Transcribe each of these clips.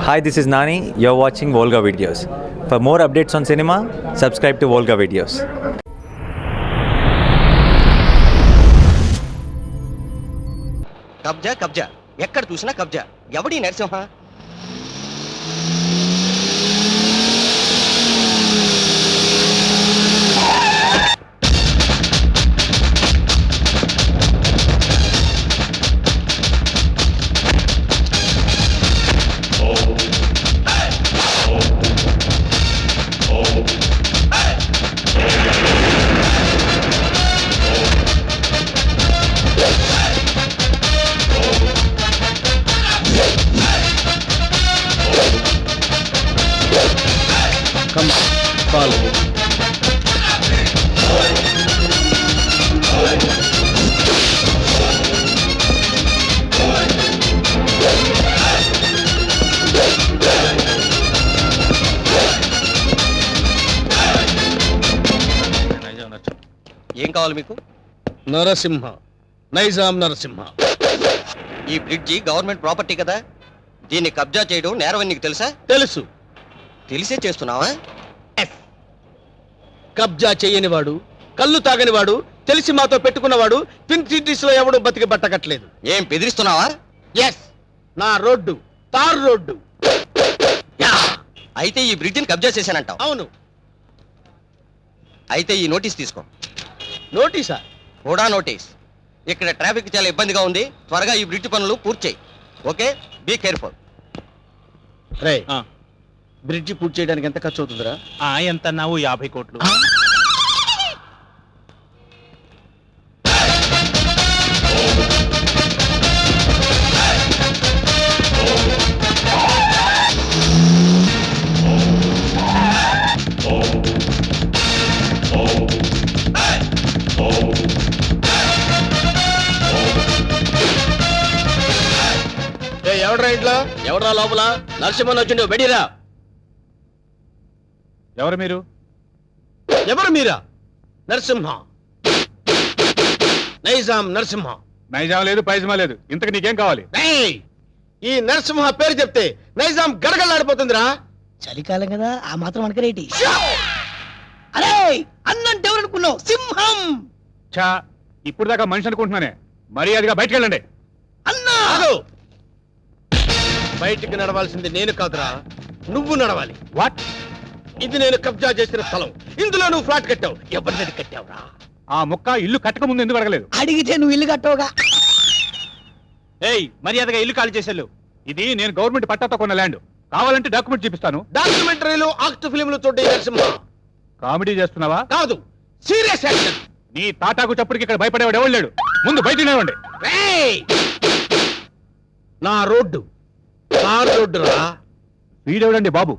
Hi, this is Nani. You're watching Volga Videos. For more updates on cinema, subscribe to Volga Videos. కబ్జా కబ్జా ఎక్కడ చూసినా కబ్జా. ఎవడి నరసింహ? ఏం కావాలి మీకు? నరసింహ, నైజాం నరసింహ. ఈ బ్రిడ్జి గవర్నమెంట్ ప్రాపర్టీ కదా, దీన్ని కబ్జా చేయడం నేరమని నీకు తెలుసా? తెలుసు. తెలిసే చేస్తున్నావా? కబ్జా చేయనివాడు, కళ్ళు తాగనివాడు, తెలిసి మాతో పెట్టుకున్నవాడు ట్విన్ సిటీస్ లో ఎవడు బతికి బట్టకట్లేదు. ఏం బెదిరిస్తున్నావా? ఎస్, నా రోడ్డు తార్ రోడ్డు. అయితే ఈ బ్రిడ్జిని కబ్జా చేశానంటావు? అవును. అయితే ఈ నోటీస్ తీసుకో. నోటీసా? కూడా నోటీస్. ఇక్కడ ట్రాఫిక్ చాలా ఇబ్బందిగా ఉంది, త్వరగా ఈ బ్రిడ్జ్ పనులు పూర్తి చేయి. Okay, be careful. రే, బ్రిడ్జి పూర్తి చేయడానికి ఎంత ఖర్చు అవుతుందిరా? ఎంత అన్నావు? 50 కోట్లు. ఎవడరా ఇంట్లో? ఎవడరా లోపల? నరసింహన్ వచ్చిండు, బెడిరా. ఎవరు మీరు? ఎవరు మీరా? నరసింహ, నైజాం నరసింహ. నైజాం లేదు, పైజమా లేదు. ఇంతకు నీకేం కావాలి? ఈ నరసింహ పేరు చెప్తే నైజాం గడగడలాడిపోతుందిరా. చలికాలం కదా, ఆ మాత్రం అనకరేటి. అరే, అన్నంటే ఎవరనుకున్నావు? సింహం. చా, ఇప్పుడు దాకా మనిషి అనుకుంటున్నానే. మర్యాదగా బయటకు వెళ్ళండి. అన్నా, బయటికి నడవాల్సింది నేను కాదురా, నువ్వు నడవాలి. వాట్? ఇది నేను కబ్జా చేసిన స్థలం. ఇందులో నువ్వు ఫ్లాట్ కట్టావు. ఎవరిని కట్టావురా? ఆ ముక్క ఇల్లు కట్టక ముందు ఎందుకు అడగలేదు? అడిగితే నువ్వు ఇల్లు కట్టవుగా. ఏయ్, మర్యాదగా ఇల్లు ఖాళీ చేసేళ్ళు. ఇది నేను గవర్నమెంట్ పట్టాతో కొన్న ల్యాండ్. కావాలంటే డాక్యుమెంట్ చూపిస్తాను. డాక్యుమెంటరీలు, ఆక్ట్ ఫిలింలు చూడే నరసింహ. కామెడీ చేస్తున్నావా? కాదు, సీరియస్ యాక్షన్. నీ తాటాకు చప్పుడికి ఇక్కడ భయపడేవాడు ఎవడు లేడు. ముందు బయట నిలవండి. నా రోడ్డు తార్ రోడ్డురా. వీడెవడండి బాబు?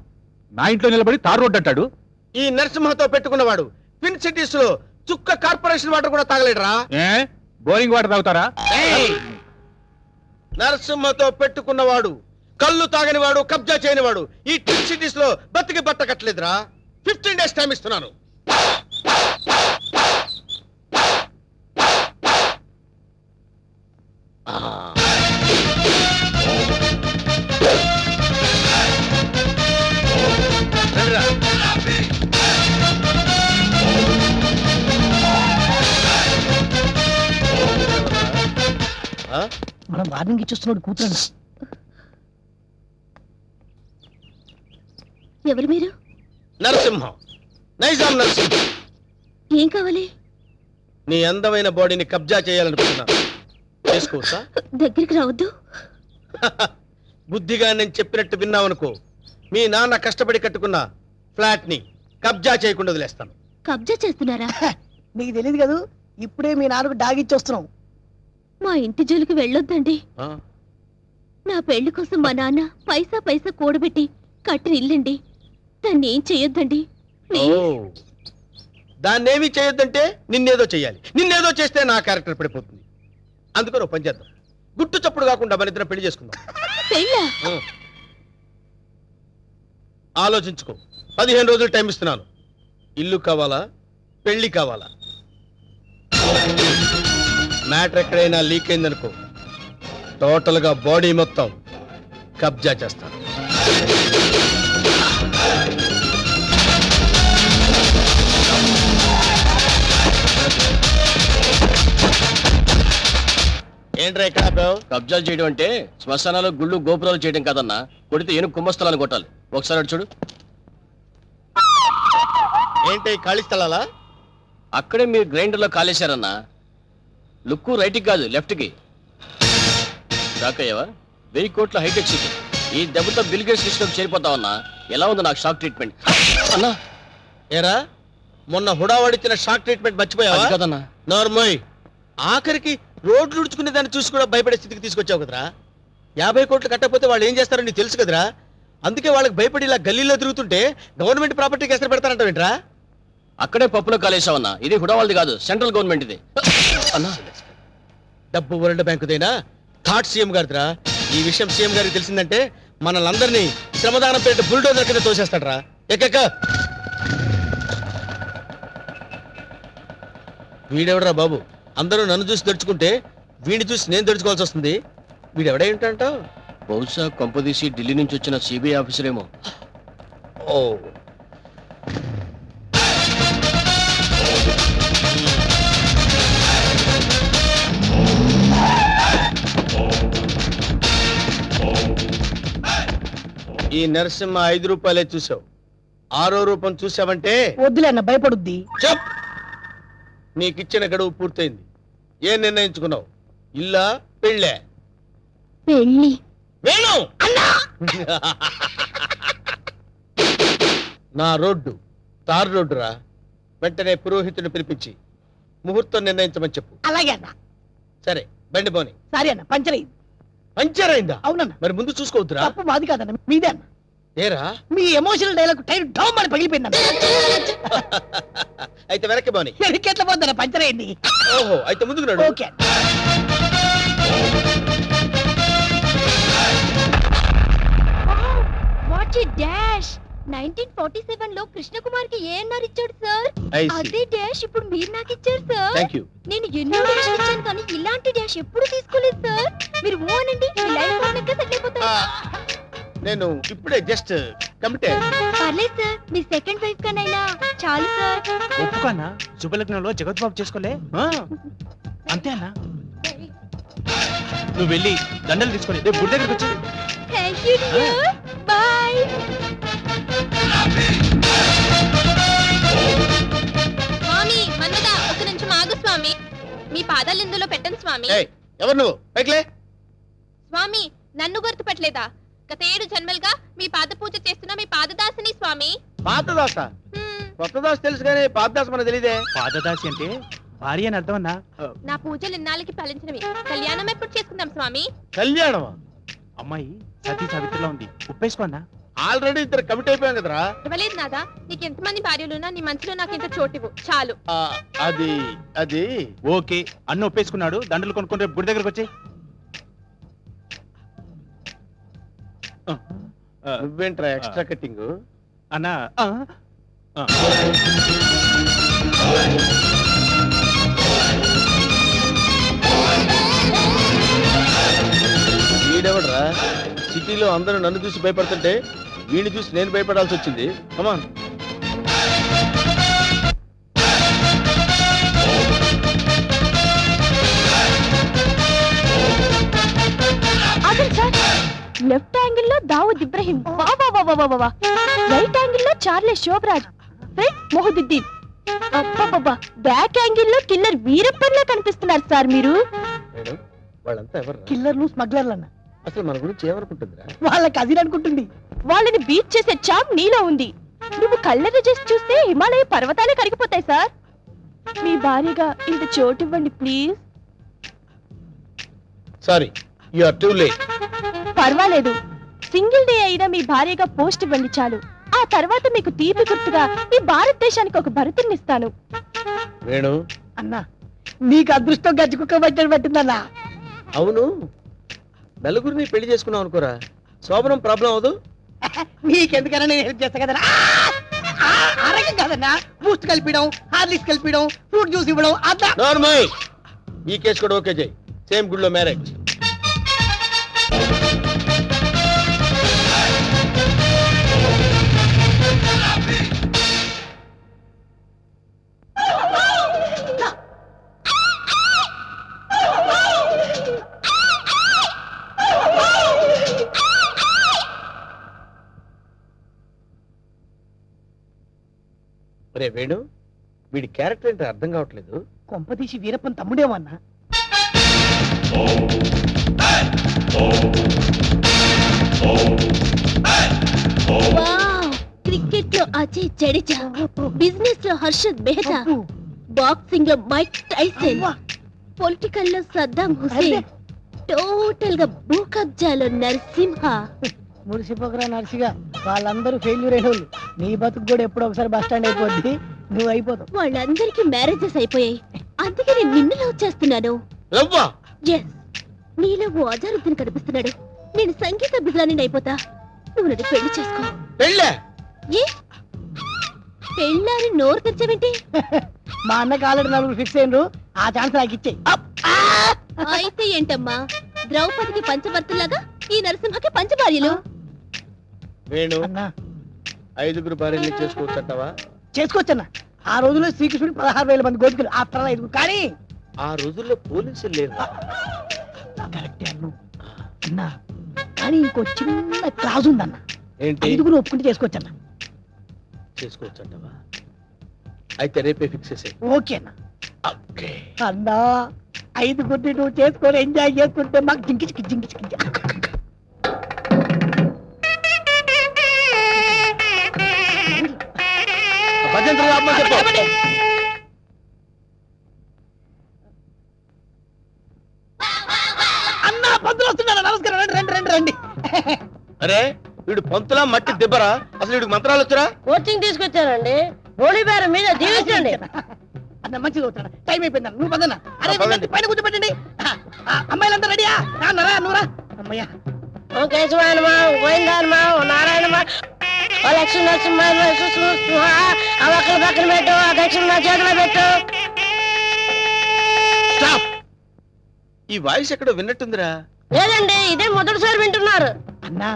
నా ఇంట్లో నిలబడి తార్ రోడ్డు అంటాడు. ఈ నరసింహతో పెట్టుకున్నవాడు ట్విన్ సిటీస్ లో చుక్క కార్పొరేషన్ వాటర్ కూడా తాగలేడురా. ఏ, బోరింగ్ వాటర్ తాగుతారా? నరసింహతో పెట్టుకున్నవాడు, కళ్ళు తాగనివాడు, కబ్జా చేయనివాడు ఈ ట్విన్ సిటీస్ లో బతికి బట్ట కట్టలేదురా. 15 days టైం ఇస్తున్నాను. మనం వార్నింగ్ ఇచ్చేస్తున్నాడు కూతురు. ఎవరు మీరు? నరసింహ, నైజాం నరసింహ. ఏం కావాలి? నీ అందమైన బాడీని కబ్జా చేయాలనుకుంటున్నా. చేసుకోవచ్చా? దగ్గరికి రావద్దు. బుద్ధిగా నేను చెప్పినట్టు విన్నావనుకో, మీ నాన్న కష్టపడి కట్టుకున్న ఫ్లాట్ ని కబ్జా చేయకుండా వదిలేస్తాను. కబ్జా చేస్తున్నారా? మీకు తెలియదు కదా, ఇప్పుడే మీ నాన్నకు డాగిచ్చొస్తున్నాం. మా ఇంటి జోలికి వెళ్ళొద్దండి. నా పెళ్లి కోసం మా నాన్న పైసా పైసా కూడబెట్టి కట్టిన ఇల్లండి. దాన్ని ఏం చెయ్యొద్దండి. దాన్నేమీ చేయొద్దంటే నిన్నేదో చెయ్యాలి. నిన్నేదో చేస్తే నా క్యారెక్టర్ పడిపోతుంది. అందుకని ఓ పని చేద్దాం. గుట్టు చప్పుడు కాకుండా మన ఇద్దరం పెళ్లి చేసుకుందాం. పెళ్ళా? ఆలోచించుకో. 15 రోజులు టైం ఇస్తున్నాను. ఇల్లు కావాలా, పెళ్లి కావాలా? మ్యాటర్ ఎక్కడైనా లీక్ అయిందనుకో, టోటల్ గా బాడీ మొత్తం కబ్జా చేస్తాను. ఏంట్రా ఎక్కడ ఆపావు? కబ్జాలు చేయడం అంటే శ్మశానాలు గుళ్ళు గోపురాలు చేయడం కాదన్నా, కొడితే ఏనుగు కుంభస్థలాన్ని కొట్టాలి. ఒకసారి అటు చూడు. ఏంటి ఖాళీ స్థలాలా? అక్కడే మీరు గ్రైండర్లో కాలేశారన్నా. లుక్కు రైట్కి కాదు లెఫ్ట్కి. షాక్ అయ్యావా? 1000 కోట్ల హైటెక్ సిటీ. ఈ దెబ్బతో బిల్ గేట్స్ లిస్టులోకి చేరిపోతావన్నా. ఎలా ఉంది నాకు షాక్ ట్రీట్మెంట్ అన్నా? ఏరా మొన్న హుడావాడిచ్చిన షాక్ ట్రీట్మెంట్ మర్చిపోయావా? అది కాదన్నా. నార్మల్ ఆఖరికి రోడ్లు ఉడుచుకునే దాన్ని చూసి కూడా భయపడే స్థితికి తీసుకొచ్చావు కదరా. 50 కోట్లు కట్టకపోతే వాళ్ళు ఏం చేస్తారో నీకు తెలుసు కదరా. అందుకే వాళ్ళకి భయపడి ఇలా గల్లీలో తిరుగుతుంటే గవర్నమెంట్ ప్రాపర్టీకి ఎసరు పెడతానంటావేంట్రా? అక్కడే పప్పులో కాలేసావన్నా. ఇది హుడావాళ్ళది కాదు, సెంట్రల్ గవర్నమెంట్ ఇది అన్నా. డబ్బు వరల్డ్ బ్యాంకుదైనా థాట్ సీఎం గారిదిరా. ఈ విషయం సీఎం గారికి తెలిసిందంటే మనల్ని శ్రమదానం పేట బుల్డోజర్ కింద తోసేస్తాడరా. ఎక్కక వీడెవడరా బాబు? అందరూ నన్ను చూసి దడుచుకుంటే వీడిని చూసి నేను దడుచుకోవాల్సి వస్తుంది. వీడెవడై ఉంటాంటావు? బహుశా కొంపదీసి ఢిల్లీ నుంచి వచ్చిన సిబిఐ ఆఫీసర్ ఏమో. ఓ ఈ నరసింహ 5 రూపాయలే చూసావు. 6వ రూపం చూసావంటే వద్దులే అన్న, భయపడుద్ది. చెప్. నీకిచ్చిన గడువు పూర్తయింది. ఏం నిర్ణయించుకున్నావు? ఇల్లా పెళ్ళే? పెళ్ళి. వేణు నా రోడ్డు తార్ రోడ్డురా. వెంటనే పురోహితుడిని పిలిపించి ముహూర్తం నిర్ణయించమని చెప్పు. అలాగే అన్న. సరే బండి పోని. సారీ అన్న, పంచర్ అయింది. పంచర్ అయిందా? అవునన్న. మరి ముందు చూసుకోవద్దురా. తప్పు మాది కాదన్న, మీదే అన్న. ఏరా మీ ఎమోషనల్ డైలాగ్ టైర్ డౌన్ అని పగిలిపోయిందన్న. అయితే వెనక్కి పోని. ఎట్లా పోద్దన్న, పంచర్ అయింది. ఓహో అయితే ముందుకు నడు. ఓకే. What a dash! 1947 లో కృష్ణకుమార్ కి ఏఎన్ఆర్ ఇచ్చాడు సార్. I see. అదే డాష్ ఇప్పుడు మీరు నాకు ఇచ్చారు సార్. Thank you. నేను ఎన్నో డాష్ ఇచ్చాను కానీ ఇలాంటి డాష్ ఎప్పుడు తీసుకోలేదు సార్. మీరు ఓ అనండి, మీ లైఫ్ పార్ట్నర్ గా సెటిల్ అయిపోతారు. నేను ఇప్పుడే జస్ట్ కమిటే. పర్లేదు సార్, మీ సెకండ్ వైఫ్ కనైనా చాలు సార్. ఒప్పుకోనా? శుభలగ్నంలో జగద్బాబు చేసుకోలే. అంతే అన్నా. నువ్వు వెళ్ళి దండలు తీసుకొని రేపు గుడి దగ్గరకు వచ్చి. Thank you dear. బై. స్వామి మన్నదా ఒక నిమిషం ఆగు స్వామి. మీ పాదాలు ఇందులో పెట్టండి స్వామి. ఏయ్, ఎవరు నువ్వు? పైకిలే. స్వామి నన్ను గుర్తుపట్టలేదా? గత 7 జన్మలుగా మీ పాద పూజ చేస్తున్న మీ పాదదాసిని స్వామి. పాతదాస? కొత్త దాస్ తెలుసు కానీ పాతదాస మనకు తెలియదే. పాదదాసి అంటే భార్య అని అర్థం అన్నా. నా పూజలు ఇన్నాళ్ళకి ఫలించినవి. కళ్యాణం ఎప్పుడు చేసుకుందాం స్వామి? కళ్యాణమా? అమ్మాయి సతీ సావిత్రిలో ఉంది, ఉప్పేసుకో అన్నా. ఆల్రెడీ ఇద్దరు కమిట్ అయిపోయాం కదరా. ఇవ్వలేదు నాదా. నీకు ఎంతమంది భార్యలున్నా నీ మనసులో నాకు ఇంత చోటివ్వు చాలు. అది అది ఓకే అన్న ఒప్పేసుకున్నాడు. దండలు కొనుక్కొని రేపు గుడి దగ్గరకు వచ్చి. నువ్వేంట్రా ఎక్స్ట్రా కటింగ్? అన్నా వీడెవడరా? సిటీలో అందరూ నన్ను చూసి భయపడుతుంటే వీడిని చూసి నేను భయపడాల్సి వచ్చింది. కమాన్. లెఫ్ట్ యాంగిల్ లో దావుద్ ఇబ్రహీం, రైట్ యాంగిల్ లో Charles Sobhraj, front Mohiuddin, back angle లో కిల్లర్ వీరప్పన్లా కనిపిస్తున్నారు సార్ మీరు. మేడం వాళ్ళంతా ఎవరు? కిల్లర్లు స్మగ్లర్లు అన్న. అసలు మన గురించి ఏమనుకుంటుందిరా? వాళ్ళ కజిన్ అనుకుంటుంది. వాళ్ళని బీచ్ చేసే చాప్ నీలో ఉంది. నువ్వు కళ్ళెర్ర చేసి చూస్తే హిమాలయ పర్వతాలే కరిగిపోతాయి సార్. మీ భార్యగా ఇంత చోటు ఇవ్వండి please. Sorry, you are too late. పర్వాలేదు, సింగిల్ డే అయినా మీ భార్యగా పోస్ట్ ఇవ్వండి చాలు. ఆ తర్వాత మీకు తీపి గుర్తుగా ఈ భారతదేశానికి ఒక భరతునిస్తాను. వేణు అన్నా నీకు అదృష్టం గజ్జి కుక్క బట్టలు పట్టిందన్నా. అవును, నలుగురిని పెళ్లి చేసుకున్నావు అనుకోరా, శోభనం ప్రాబ్లం అవదు. నీకెందుకన్నా నేను హెల్ప్ చేస్తా కదన్నా. ఆరోగ్యం కాదన్నా, బూస్ట్ కలిపిడం, హార్లిక్స్ కలిపిడం, ఫ్రూట్ జ్యూస్ ఇవ్వడం. అదా నార్మల్. ఈ కేసు కూడా ఓకే చేయి. సేమ్ గుడిలో మ్యారేజ్. రే వేణు, వీడి క్యారెక్టర్ ఏంటో అర్థం కావట్లేదు. కొంపదీసి వీరప్పన్ తమ్ముడేమన్నా? క్రికెట్ లో అజయ్ జడేజా, బిజినెస్ లో హర్షద్ మెహతా, బాక్సింగ్ లో మైక్ టైసన్, పొలిటికల్ లో సద్దాం హుసేన్, టోటల్ గా భూ కబ్జాలో నరసింహ. మురిసిపోకరా నర్సిగా, వాళ్ళందరూ ఫెయిల్యూర్ అయిన వాళ్ళు. నీ బతుకు కూడా ఎప్పుడో ఒకసారి బస్ స్టాండ్ అయిపోద్ది, నువ్వు అయిపోతావు. వాళ్ళందరికీ మ్యారేజెస్ అయిపోయాయి, అందుకే నేను నిన్ను లవ్ చేస్తున్నాను. ఎస్, నీలో ఓ అజారుద్దీన్ కనిపిస్తున్నాడు. నేను సంగీత బిజ్లాని అయిపోతా, నువ్వు నన్ను పెళ్లి చేసుకో. పెళ్ళే? ఏ పెళ్ళాని నోరు తెచ్చావేంటి? మా అన్నకి ఆల్రెడీ నలుగురు ఫిక్స్ అయినరు, ఆ ఛాన్స్ నాకు ఇచ్చేయి. అయితే ఏంటమ్మా, ద్రౌపదికి పంచభర్తలాగా ఈ నరసింహకి పంచభార్యలు. వేణు, అన్నా 5 భార్యలు చేసుకోవచ్చంటావా? చేసుకోవచ్చన్నా. ఆ రోజుల్లో శ్రీకృష్ణుడు 16,000 మంది గోపికలు, ఆ తర్వాత 5. కానీ ఆ రోజుల్లో పోలీసులు లేరు. కరెక్టే అన్నా. కానీ ఇంకో చిన్న క్లాజ్ ఉందన్న. ఏంటి? 5 ఒప్పుకుంటే చేసుకోవచ్చన్నా. చేసుకోవచ్చంటావా? అయితే రేపే ఫిక్స్ చేసే. ఓకే అన్న. అన్నా 5 నువ్వు చేసుకొని ఎంజాయ్ చేసుకుంటే మాకు జింకిచికి జింకిచికి. అన్నా పంతులు వస్తున్నారా? నమస్కారం, రండి రండి రండి రండి. అరే వీడు పంతులా మట్టి దిబ్బరా? అసలు వీడికి మంత్రాలు వచ్చరా? కోచింగ్ తీసుకొచ్చానండి. హోలీ బేరం మీద దీవించండి. అన్న మంచిగా అవుతాడు. టైం అయిపోయింది, నువ్వు పదన్నా. అరే పదండి. వీళ్ళని పైన కూర్చోబెట్టండి. అమ్మాయిలంతా రెడీయా? నరా నువ్వురా. అమ్మయ్యా, ఓం కేశవాయనమా, ఓం గోవిందాయనమా, ఓం నారాయణమా, ఓ లక్ష్మీ నరసింహ, ఆ ఒక్కరి పక్కన పెట్టు, ఆ దక్షిణ నా చేతిలో పెట్టు. స్టాప్! ఈ వాయిస్ ఎక్కడో విన్నట్టుందిరా. లేదండి, ఇదే మొదటిసారి వింటున్నారు. అన్నా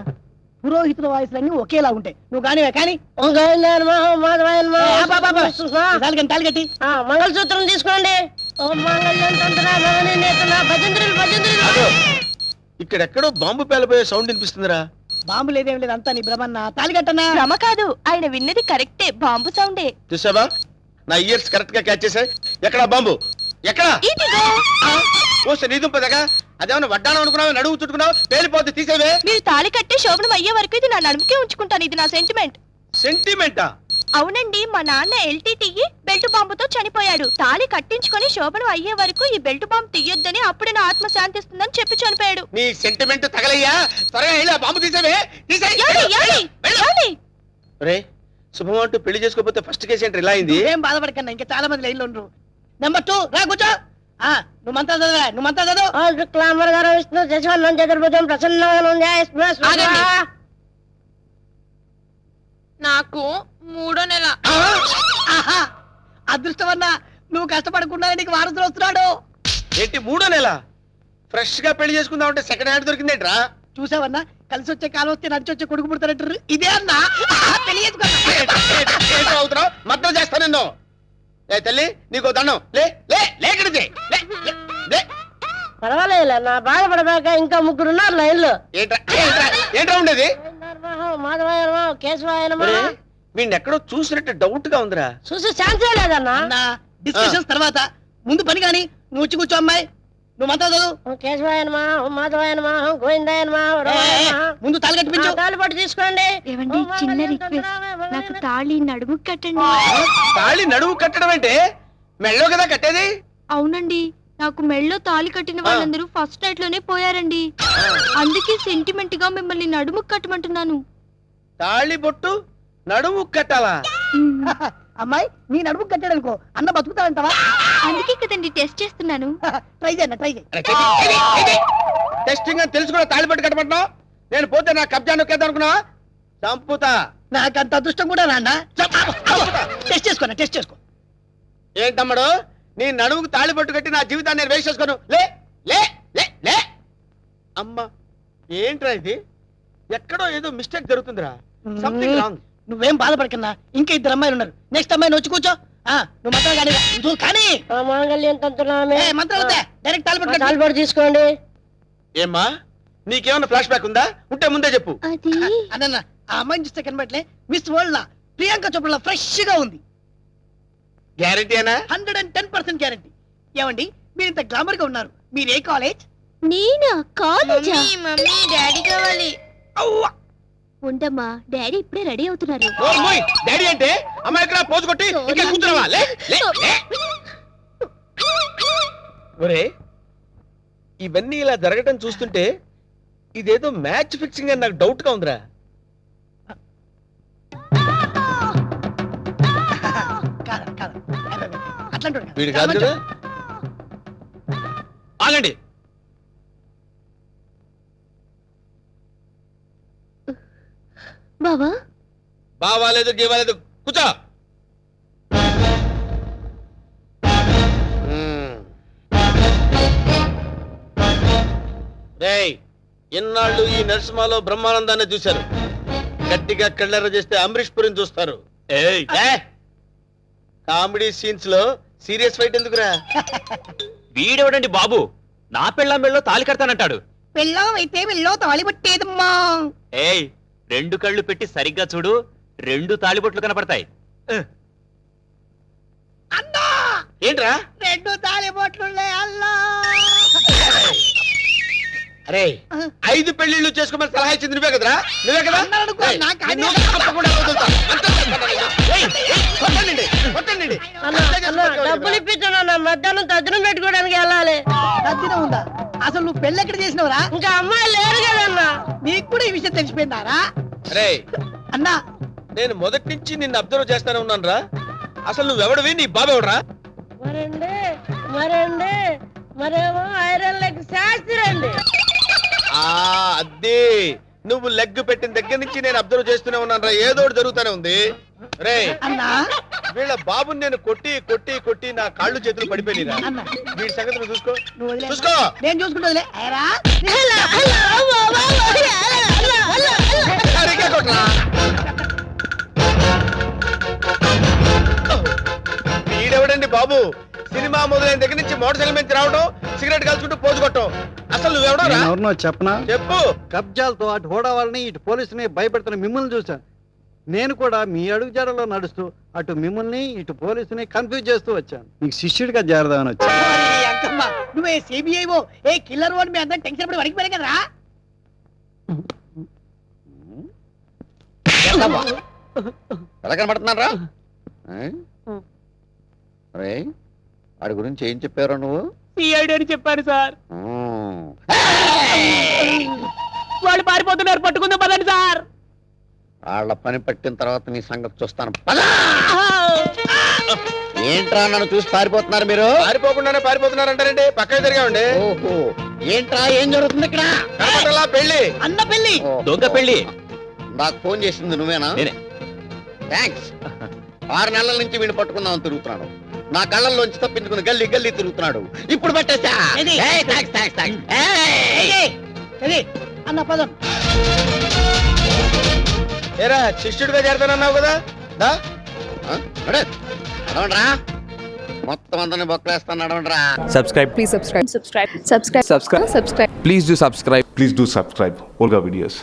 పురోహితుల వాయిస్లన్నీ ఒకేలా ఉంటాయి. నువ్వు కానివే కానీ ఓం గోవిందాయనమా, ఓం మాధవాయనమా, తాలిగట్టి మంగళసూత్రం తీసుకోండి. ఓం మంగళ్యం తంత్రా భవని నేతనా భజంత్రులు భజంత్రులు. ఇక్కడెక్కడో బాంబు పేలబోయే సౌండ్ వినిపిస్తుందిరా. బాంబు లేదేం లేదు, అంతా నీ భ్రమన్న. తాలిగట్టన్నా. భ్రమ కాదు, ఆయన విన్నది కరెక్టే, బాంబు సౌండే. చూసావా, నా ఇయర్స్ కరెక్ట్ గా క్యాచ్ చేశాయి. ఎక్కడా బాంబు? ఎక్కడా? ఇదిగో. ఓ నీదుంపదగా, అదేమన్నా వడ్డానం అనుకున్నావు, నడువు చుట్టుకున్నావు, పేలిపోద్ది, తీసేవే. మీరు తాళి కట్టే శోభనం అయ్యే వరకు ఇది నా నడుముకే ఉంచుకుంటాను, ఇది నా సెంటిమెంట్. సెంటిమెంటా? అవునండి, మా నాన్న ఎల్టీటీఈ బెల్ట్ బాంబుతో చనిపోయాడు. తాళి కట్టించుకొని శోభనం అయ్యే వరకు ఈ బెల్ట్ బాంబు తీయొద్దని, అప్పుడే నా ఆత్మ శాంతిస్తుందని చెప్పి చనిపోయాడు. నీ సెంటిమెంట్ తగలయ్యా, త్వరగా వెళ్ళి ఆ బాంబు తీసేవే. రే శుభం అంటూ పెళ్లి చేసుకోకపోతే ఫస్ట్ కేసు ఏంటి ఇలా అయింది? ఏం బాధపడకన్నా, ఇంకా చాలా మంది లైన్లో ఉండరు. నెంబర్ 2 రా కూర్చో. నువ్వు మంత్రాలు చదవరా, నువ్వు మంత్రాలు చదువు. ఓం శుక్లాంబర ధరం విష్ణు శశివర్ణం చతుర్భుజం ప్రసన్నవదనం ధ్యాయేత్. ఆగండి. నాకు 3వ నెల. ఆహా, అదృష్టమన్నా, నువ్వు కష్టపడకుండా నీకు వారసులు వస్తున్నాడు. ఏంటి 3వ నెల? ఫ్రెష్ గా పెళ్లి చేసుకుందాం అంటే సెకండ్ హ్యాండ్ దొరికిందేంట్రా? చూసావన్నా, కలిసి వచ్చే కాలం వస్తే నడిచి వచ్చే కొడుకు పుడతారంటారు. ఇదే అన్నా అవుతున్నావు, మద్దతు చేస్తా నిన్ను. ఏ తల్లి, నీకు దండం. లే లే లేకడితే పర్వాలేదు, నా బాధపడబాక ఇంకా 3 ఉన్నారు లైన్లో. ఏంట్రా ఉండేది? మాధవాయనమా, కేశవాయనమా. వీడిని ఎక్కడో చూసినట్టు డౌట్ గా ఉందిరా. చూసి ఛాన్సే లేదన్నా. అన్నా డిస్కషన్స్ తర్వాత, ముందు పని కానీ నువ్వు వచ్చి కూర్చో. అమ్మాయి నువ్వు మంత్రాలు చదువు. ఓం కేశవాయనమా, ఓం మాధవాయనమా, ఓం గోవిందాయనమా, ఓం రామాయణమా. ముందు తాళి కట్టిపించు. తాళిపట్టు తీసుకోండి. ఏవండి, చిన్న రిక్వెస్ట్, నాకు తాళి నడుము కట్టండి. తాళి నడువు కట్టడం అంటే మెళ్ళో కదా కట్టేది? అవునండి, నాకు మెళ్ళో తాళి కట్టిన వాళ్ళందరూ ఫస్ట్ నైట్ లోనే పోయారండి. అందుకే సెంటిమెంట్ గా మిమ్మల్ని నడుము కట్టమంటున్నాను. తాళి బొట్టు నడుము కట్టాలా? అమ్మాయి నీ నడుము కట్టాడనుకో, అన్న బతుకుతాడంటావా? అందుకే కదండి టెస్ట్ చేస్తున్నాను. ట్రై చేయన్న, ట్రై చేయి. టెస్టింగ్ అని తెలుసు కూడా తాళి బొట్టు కట్టమంటున్నావు? నేను పోతే నా కబ్జా నొక్కేద్దాం అనుకున్నావా? చంపుతా. నాకంత అదృష్టం కూడా నాన్న. టెస్ట్ చేసుకో, టెస్ట్ చేసుకో. ఏంటమ్మడు, నీ నడుముకు తాళి బొట్టు కట్టి నా జీవితాన్ని నేను వేస్ట్ చేసుకోను. లే లే లే లే. అమ్మా, ఏంట్రా ఇది? ఎక్కడో ఏదో మిస్టేక్ జరుగుతుందిరా. Something wrong. నువ్వేం బాధపడకన్నా, ఇంకా 2 అమ్మాయిలు ఉన్నారు. నెక్స్ట్ అమ్మాయిని వచ్చి కూర్చో. నువ్వు మంత్రాలు కానీ నువ్వు కానీ మాంగళ్యం తంతునామే. మంత్రాలు డైరెక్ట్ తాళి తాళిపట్టు తీసుకోండి. ఏమ్మా, నీకేమన్నా ఫ్లాష్ బ్యాక్ ఉందా? ఉంటే ముందే చెప్పు. అది అన్న, ఆ అమ్మాయిని చూస్తే కనబట్లే మిస్ వరల్డ్ లా ప్రియాంక చోప్రా ఫ్రెష్ గా ఉంది. గ్యారంటీ అనా? 110% గ్యారంటీ. ఏమండి మీరు ఇంత గ్లామర్ గా ఉన్నారు, మీరు ఏ కాలేజ్? నేనా కాలేజా? మమ్మీ డాడీ కావాలి. అవ్వా! ఉండమ్మా, డాడీ ఇప్పుడే రెడీ అవుతున్నారు. డాడీ అంటే అమ్మాయి ఇక్కడ పోజు కొట్టి ఇంకా కూర్చోవా? లే, లే, లే. ఒరే, ఇవన్నీ ఇలా జరగటం చూస్తుంటే ఇదేదో మ్యాచ్ ఫిక్సింగ్ అని నాకు డౌట్ గా ఉందిరా. కాదు అట్లాంటి వీడు కాదు కదా? ఆగండి. బావా, బావాలేదు గీవాలేదు, కూర్చో. రేయ్, ఇన్నాళ్ళు ఈ నరసింహలో బ్రహ్మానందాన్ని చూశారు. గట్టిగా కళ్ళెర్ర చేస్తే అమరీష్ పురిని చూస్తారు. కామెడీ సీన్స్ లో సీరియస్ ఫైట్ ఎందుకురా? వీడెవడండి బాబు, నా పెళ్ళాం మెళ్ళో తాలి కడతానంటాడు. పెళ్ళం అయితే వెళ్ళో తాళి పట్టేదమ్మా. ఏయ్, 2 కళ్ళు పెట్టి సరిగ్గా చూడు, 2 తాళిబొట్లు కనపడతాయి. అన్నా ఏంట్రా? 2 తాళి బొట్లున్నాయి అల్లా. అరే, 5 పెళ్లిళ్ళు చేసుకోమని సలహా ఇచ్చింది నువ్వే కదరా? నువ్వే కదా? అన్నారనుకో, ఏయ్, నాకు నిన్ను అదే. తప్పకుండా వదులుతా. ఏయ్, ఏయ్, కొట్టండి, కొట్టండి. డబ్బులు ఇప్పించాను, మధ్యాహ్నం తద్దినం పెట్టుకోవడానికి వెళ్ళాలి. తద్దినం ఉందా? అసలు నువ్వు పెళ్ళి ఎక్కడ చేసినవరా? ఇంకా అమ్మాయి లేరు కదన్నా. నీకు కూడా ఈ విషయం తెలిసిపోయిందారా? అరే, అన్నా నేను మొదటి నుంచి నిన్ను అబ్జర్వ్ చేస్తానే ఉన్నాను రా. అసలు నువ్వెవడవి, నీ బాబెవడరా? మరండి మరేమో ఐరన్ లెగ్ శాస్త్రి అండి. అదే, నువ్వు లెగ్ పెట్టిన దగ్గర నుంచి నేను అబ్జర్వ్ చేస్తూనే ఉన్నాను రా. ఏదో ఒకటి జరుగుతూనే ఉంది. రే, అన్నా వీళ్ళ బాబుని నేను కొట్టి కొట్టి కొట్టి నా కాళ్ళు చేతులు పడిపోయినా. అన్నా వీడి సంగతి నువ్వు చూసుకో. నువ్వు వదిలే. చూసుకో. నేను చూసుకుంటా. సరిగ్గా కొట్టరా. వీడెవడండి బాబు, సినిమా మొదలైన దగ్గర నుంచి మోటార్ సైకిల్ నుంచి రావడం, సిగరెట్ కలుసుకుంటూ పోజు కొట్టడం. అసలు నువ్వెవడరా? ఎవరినో చెప్పనా? చెప్పు. కబ్జాలతో అటు హోడా వాళ్ళని ఇటు పోలీసుని భయపెడుతున్న మిమ్మల్ని చూశాను. నేను కూడా మీ అడుగుజాడలో నడుస్తూ అటు మిమ్మల్ని ఇటు పోలీసుని కన్ఫ్యూజ్ చేస్తూ వచ్చాను. మీకు శిష్యుడిగా చేరదామని వచ్చాను. అంకమ్మ, నువ్వే సిబిఐఓ ఏ కిల్లర్ వాడు మీ అందరం టెన్షన్ పడి వడికిపోయారు కదరా? ఎలా కనబడుతున్నారా? అరే, వాడి గురించి ఏం చెప్పారు నువ్వు? సిఐడి అని చెప్పాను సార్. మ్మ్. వాళ్ళు పారిపోతున్నారు, పట్టుకుందాం పదండి సార్. వాళ్ళ పని పట్టిన తర్వాత నీ సంగతి చూస్తాను. పద! ఏంట్రా నన్ను చూసి పారిపోతున్నారు మీరు? పారిపోకుండానే పారిపోతున్నారు అంటారండి. పక్కకి తిరిగామండి. ఓహో, ఏంట్రా ఏం జరుగుతుంది ఇక్కడ? కనపడలా పెళ్లి. అన్న పెళ్లి. ఓ, దొంగ పెళ్లి. నాకు ఫోన్ చేసింది నువ్వేనా? నేనే. థ్యాంక్స్. 6 నెలల నుంచి వీడిని పట్టుకుందామని తిరుగుతున్నాడు. నా కళ్ళల్లోంచి తప్పించుకుని గల్లీ గల్లీ తిరుగుతున్నాడు. ఇప్పుడు పట్టేసా. ఏది? ఏయ్, థాంక్స్, థాంక్స్, థాంక్స్. ఏయ్! ఏది? అన్న పదం. ఏరా, శిష్యుడిగా చేరతానన్నావు కదా? దా. ఆ? నడు. నడవండ్రా. మొత్తం అందరిని బొక్కలేస్తాను, నడవండ్రా. Subscribe. Please subscribe. Subscribe. Subscribe. Subscribe. Subscribe. Please do subscribe. Please do subscribe. Volga Videos.